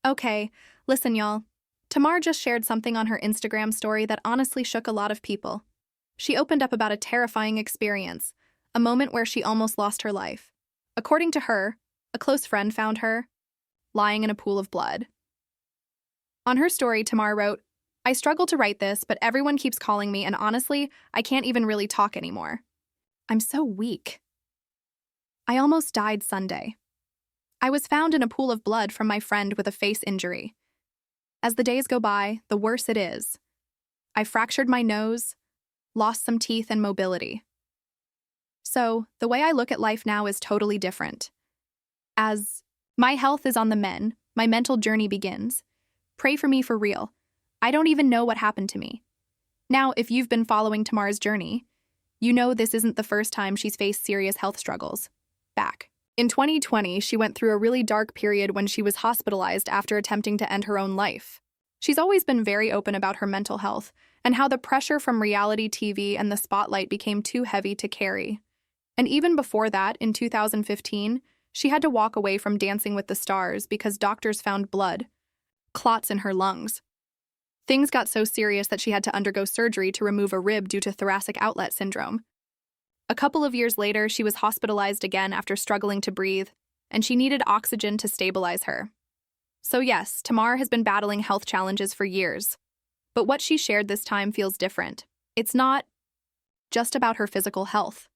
Okay, listen, y'all. Tamar just shared something on her Instagram story that honestly shook a lot of people. She opened up about a terrifying experience, a moment where she almost lost her life. According to her, a close friend found her lying in a pool of blood. On her story, Tamar wrote, "I struggle to write this, but everyone keeps calling me, and honestly, I can't even really talk anymore. I'm so weak. I almost died Sunday. I was found in a pool of blood from my friend with a face injury. As the days go by, the worse it is. I fractured my nose, lost some teeth and mobility. So, the way I look at life now is totally different. As my health is on the mend, my mental journey begins. Pray for me for real. I don't even know what happened to me." Now, if you've been following Tamar's journey, you know this isn't the first time she's faced serious health struggles. Back in 2020, she went through a really dark period when she was hospitalized after attempting to end her own life. She's always been very open about her mental health and how the pressure from reality TV and the spotlight became too heavy to carry. And even before that, in 2015, she had to walk away from Dancing with the Stars because doctors found blood, clots in her lungs. Things got so serious that she had to undergo surgery to remove a rib due to thoracic outlet syndrome. A couple of years later, she was hospitalized again after struggling to breathe, and she needed oxygen to stabilize her. So yes, Tamar has been battling health challenges for years. But what she shared this time feels different. It's not just about her physical health.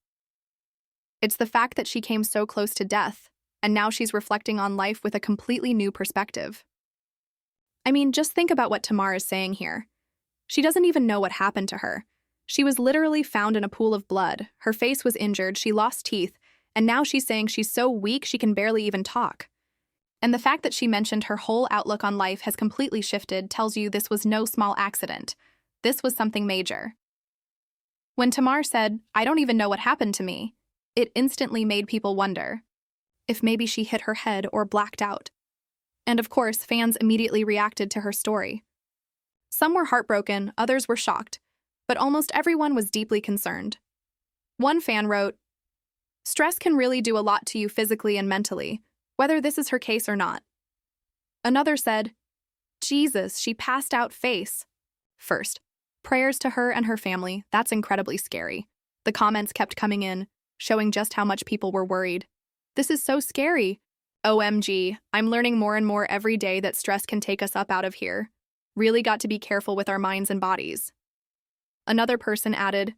It's the fact that she came so close to death, and now she's reflecting on life with a completely new perspective. I mean, just think about what Tamar is saying here. She doesn't even know what happened to her. She was literally found in a pool of blood, her face was injured, she lost teeth, and now she's saying she's so weak she can barely even talk. And the fact that she mentioned her whole outlook on life has completely shifted tells you this was no small accident. This was something major. When Tamar said, "I don't even know what happened to me," it instantly made people wonder if maybe she hit her head or blacked out. And of course, fans immediately reacted to her story. Some were heartbroken, others were shocked, but almost everyone was deeply concerned. One fan wrote, "Stress can really do a lot to you physically and mentally, whether this is her case or not." Another said, "Jesus, she passed out face." First, prayers to her and her family, that's incredibly scary. The comments kept coming in, showing just how much people were worried. "This is so scary. OMG, I'm learning more and more every day that stress can take us up out of here. Really got to be careful with our minds and bodies." Another person added,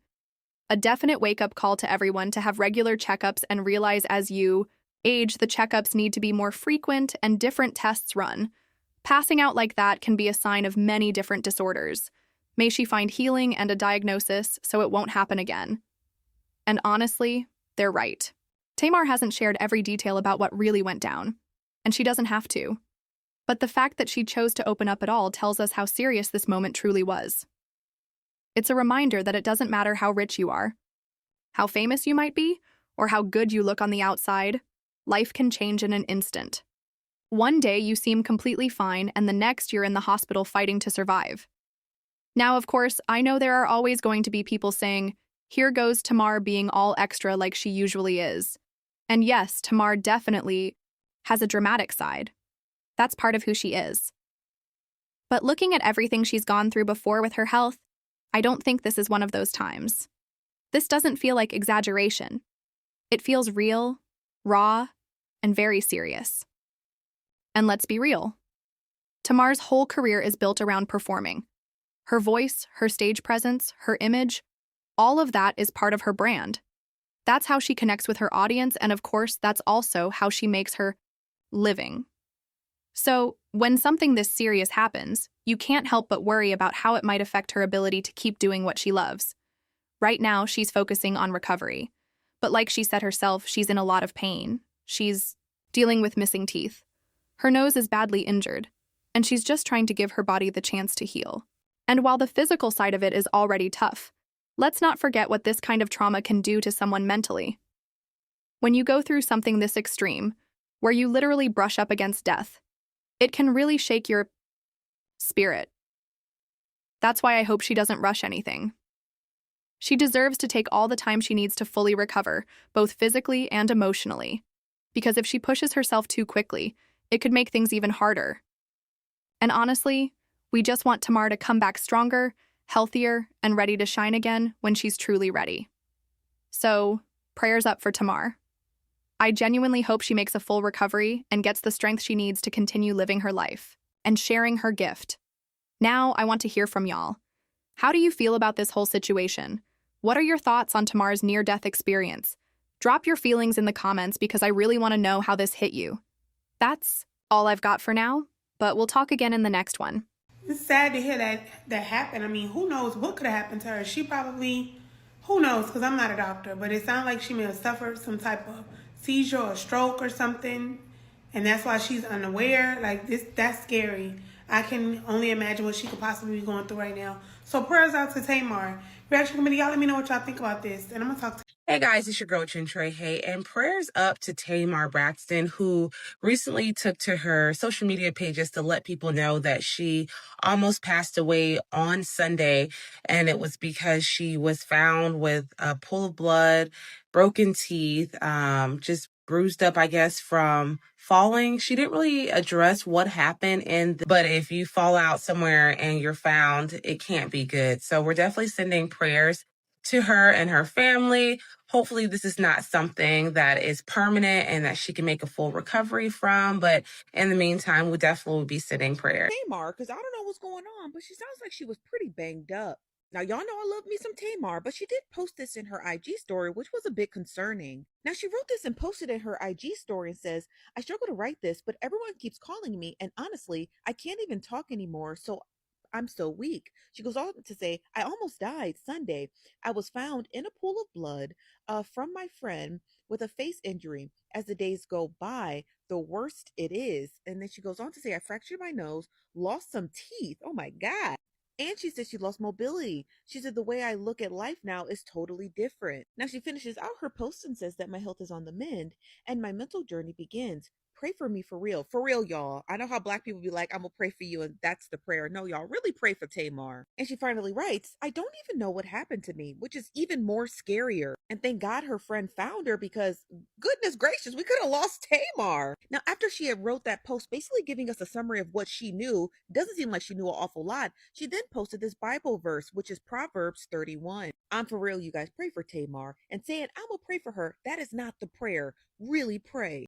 "A definite wake-up call to everyone to have regular checkups and realize as you age, the checkups need to be more frequent and different tests run. Passing out like that can be a sign of many different disorders. May she find healing and a diagnosis so it won't happen again." And honestly, they're right. Tamar hasn't shared every detail about what really went down, and she doesn't have to. But the fact that she chose to open up at all tells us how serious this moment truly was. It's a reminder that it doesn't matter how rich you are, how famous you might be, or how good you look on the outside, life can change in an instant. One day you seem completely fine, and the next you're in the hospital fighting to survive. Now, of course, I know there are always going to be people saying, "Here goes Tamar being all extra like she usually is." And yes, Tamar definitely has a dramatic side. That's part of who she is. But looking at everything she's gone through before with her health, I don't think this is one of those times. This doesn't feel like exaggeration. It feels real, raw, and very serious. And let's be real. Tamar's whole career is built around performing. Her voice, her stage presence, her image, all of that is part of her brand. That's how she connects with her audience, and of course, that's also how she makes her living. So, when something this serious happens, you can't help but worry about how it might affect her ability to keep doing what she loves. Right now, she's focusing on recovery. But like she said herself, she's in a lot of pain. She's dealing with missing teeth. Her nose is badly injured, and she's just trying to give her body the chance to heal. And while the physical side of it is already tough, let's not forget what this kind of trauma can do to someone mentally. When you go through something this extreme, where you literally brush up against death, it can really shake your spirit. That's why I hope she doesn't rush anything. She deserves to take all the time she needs to fully recover, both physically and emotionally. Because if she pushes herself too quickly, it could make things even harder. And honestly, we just want Tamar to come back stronger, healthier, and ready to shine again when she's truly ready. So, prayers up for Tamar. I genuinely hope she makes a full recovery and gets the strength she needs to continue living her life and sharing her gift. Now, I want to hear from y'all. How do you feel about this whole situation? What are your thoughts on Tamar's near-death experience? Drop your feelings in the comments because I really want to know how this hit you. That's all I've got for now, but we'll talk again in the next one. It's sad to hear that happened. I mean, who knows what could have happened to her? She probably, who knows, because I'm not a doctor, but it sounds like she may have suffered some type of seizure or stroke or something, and that's why she's unaware. Like, that's scary. I can only imagine what she could possibly be going through right now. So prayers out to Tamar. Reaction committee, y'all let me know what y'all think about this, and I'm gonna talk to. Hey guys, it's your girl Chin Trey. Hey, and prayers up to Tamar Braxton, who recently took to her social media pages to let people know that she almost passed away on Sunday, and it was because she was found with a pool of blood, broken teeth, just bruised up, I guess, from falling. She didn't really address what happened, but if you fall out somewhere and you're found, it can't be good. So we're definitely sending prayers to her and her family. Hopefully this is not something that is permanent and that she can make a full recovery from. But in the meantime, we definitely will be sending prayers. Tamar, because I don't know what's going on, but she sounds like she was pretty banged up. Now, y'all know I love me some Tamar, but she did post this in her IG story, which was a bit concerning. Now, she wrote this and posted in her IG story and says, I struggle to write this, but everyone keeps calling me, and honestly, I can't even talk anymore, so I'm so weak. She goes on to say, I almost died Sunday. I was found in a pool of blood from my friend with a face injury. As the days go by, the worse it is. And then she goes on to say, I fractured my nose, lost some teeth. Oh my God. And she said she lost mobility. She said, the way I look at life now is totally different. Now she finishes out her post and says that my health is on the mend and my mental journey begins. Pray for me for real. For real, y'all. I know how Black people be like, I'm gonna pray for you, and that's the prayer. No, y'all, really pray for Tamar. And she finally writes, I don't even know what happened to me, which is even more scarier. And thank God her friend found her because, goodness gracious, we could have lost Tamar. Now, after she had wrote that post, basically giving us a summary of what she knew, doesn't seem like she knew an awful lot. She then posted this Bible verse, which is Proverbs 31. I'm for real, you guys. Pray for Tamar. And saying, I'm gonna pray for her, that is not the prayer. Really pray.